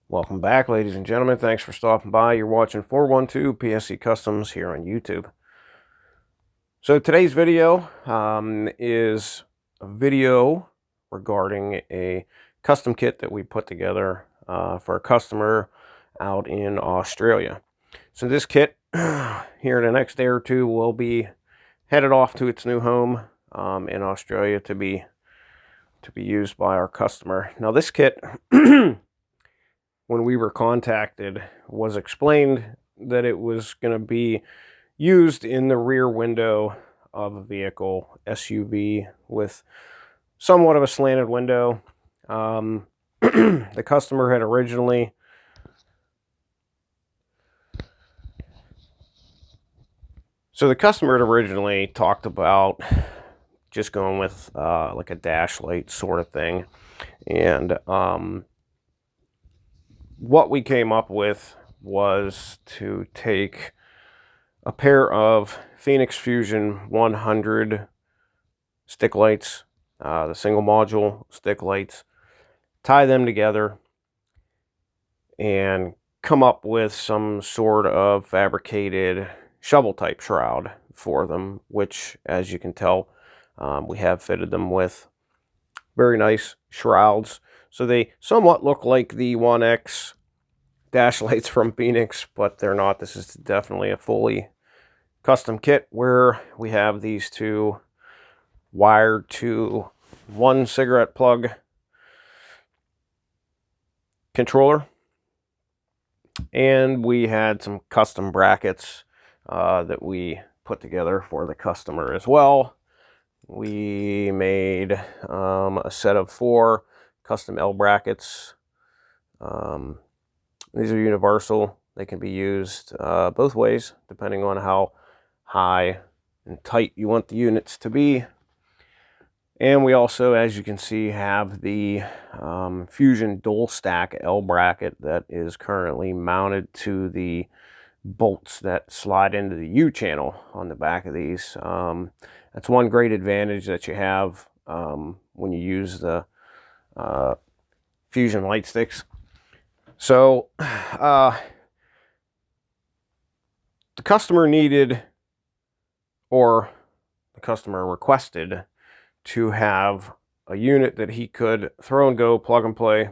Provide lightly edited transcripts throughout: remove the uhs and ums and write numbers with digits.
Welcome back, ladies and gentlemen. Thanks for stopping by. You're watching 412 PSC Customs here on YouTube. So today's video is a video regarding a custom kit that we put together for a customer out in Australia. So this kit here in the next day or two will be headed off to its new home in Australia to be used by our customer. Now this kit when we were contacted, was explained that it was going to be used in the rear window of a vehicle, SUV, with somewhat of a slanted window. The customer had originally talked about just going with like a dash light sort of thing, and what we came up with was to take a pair of Feniex Fusion 100 stick lights, the single module stick lights, tie them together, and come up with some sort of fabricated shovel type shroud for them, which, as you can tell, we have fitted them with very nice shrouds. So they somewhat look like the 1X dash lights from Feniex, but they're not. This is definitely a fully custom kit where we have these two wired to one cigarette plug controller, and we had some custom brackets that we put together for the customer as well. We made a set of 4 custom L brackets. These are universal. They can be used both ways, depending on how high and tight you want the units to be. And we also, as you can see, have the Fusion dual stack L bracket that is currently mounted to the bolts that slide into the U channel on the back of these. That's one great advantage that you have when you use the Fusion light sticks. So the customer needed, or the customer requested, to have a unit that he could throw and go, plug and play,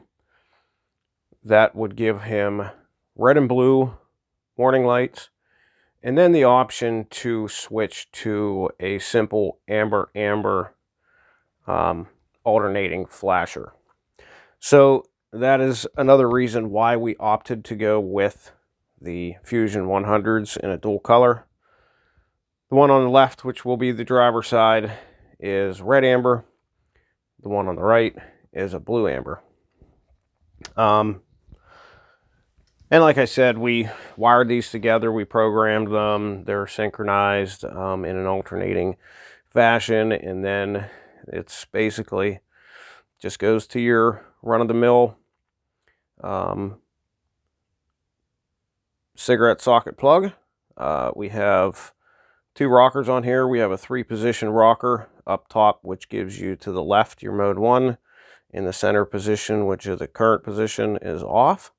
that would give him red and blue warning lights, and then the option to switch to a simple amber alternating flasher. So that is another reason why we opted to go with the Fusion 100s in a dual color. The one on the left, which will be the driver's side, is red amber. The one on the right is a blue amber. And like I said, we wired these together, we programmed them, they're synchronized in an alternating fashion, and then it's basically just goes to your run-of-the-mill cigarette socket plug. We have 2 rockers on here. We have a 3-position rocker up top, which gives you to the left your mode 1, in the center position, which is the current position, is off,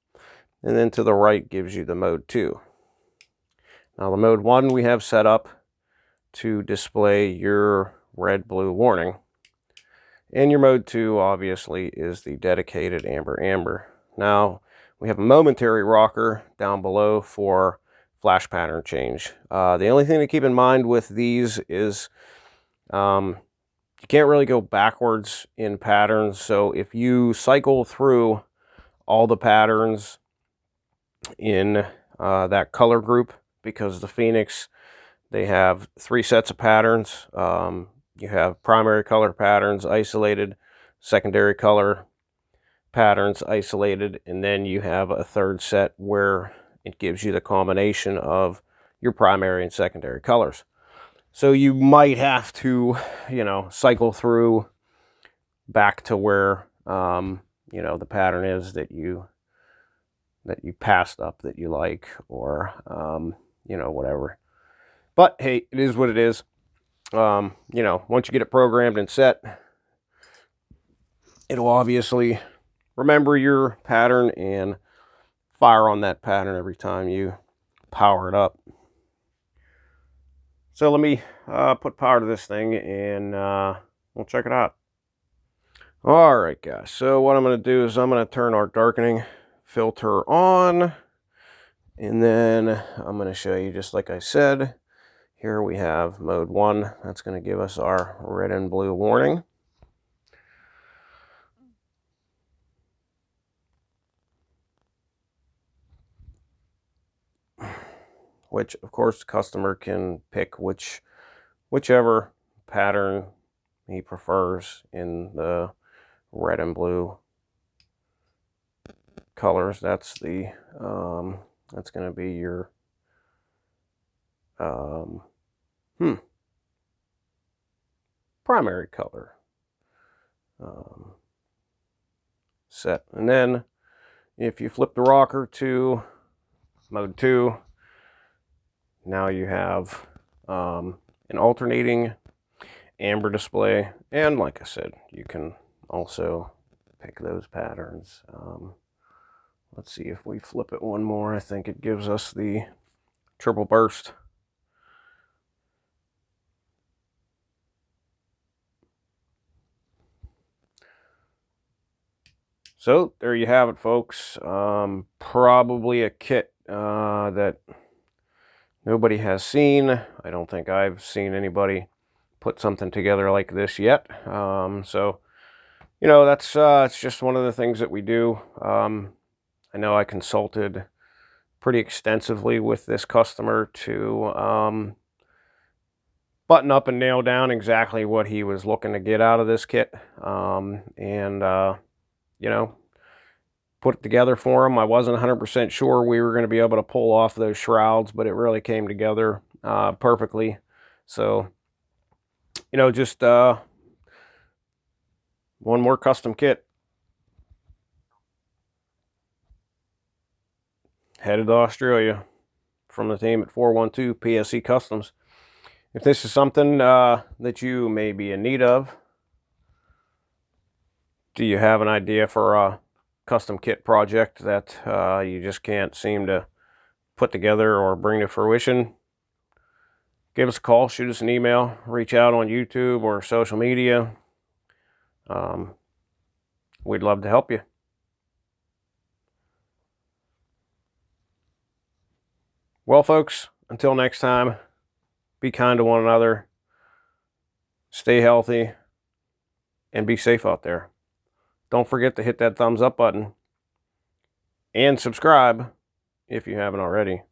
and then to the right gives you the mode 2. Now the mode 1 we have set up to display your red-blue warning, and your mode 2 obviously is the dedicated amber. Now we have a momentary rocker down below for flash pattern change. The only thing to keep in mind with these is you can't really go backwards in patterns. So if you cycle through all the patterns in that color group, because the Feniex, they have 3 sets of patterns. You have primary color patterns isolated, secondary color patterns isolated, and then you have a 3rd set where it gives you the combination of your primary and secondary colors. So you might have to, cycle through back to where, the pattern is that you passed up that you like, or, whatever. But hey, it is what it is. Once you get it programmed and set, it'll obviously remember your pattern and fire on that pattern every time you power it up. So let me put power to this thing, and we'll check it out. All right, guys. So what I'm going to do is I'm going to turn our darkening filter on, and then I'm going to show you, just like I said, here we have mode 1. That's going to give us our red and blue warning. Which, of course, the customer can pick whichever pattern he prefers in the red and blue colors. That's the that's going to be your primary color set. And then if you flip the rocker to mode 2, now you have an alternating amber display, and like I said, you can also pick those patterns. Let's see if we flip it one more. I think it gives us the triple burst. So there you have it, folks. Probably a kit that nobody has seen. I don't think I've seen anybody put something together like this yet. So, you know, that's it's just one of the things that we do. I know I consulted pretty extensively with this customer to button up and nail down exactly what he was looking to get out of this kit. You know, put it together for him. I wasn't 100% sure we were going to be able to pull off those shrouds, but it really came together perfectly. So, you know, just one more custom kit. Headed to Australia from the team at 412 PSC Customs. If this is something that you may be in need of, do you have an idea for a custom kit project that you just can't seem to put together or bring to fruition? Give us a call, shoot us an email, reach out on YouTube or social media. We'd love to help you. Well, folks, until next time, be kind to one another, stay healthy, and be safe out there. Don't forget to hit that thumbs up button and subscribe if you haven't already.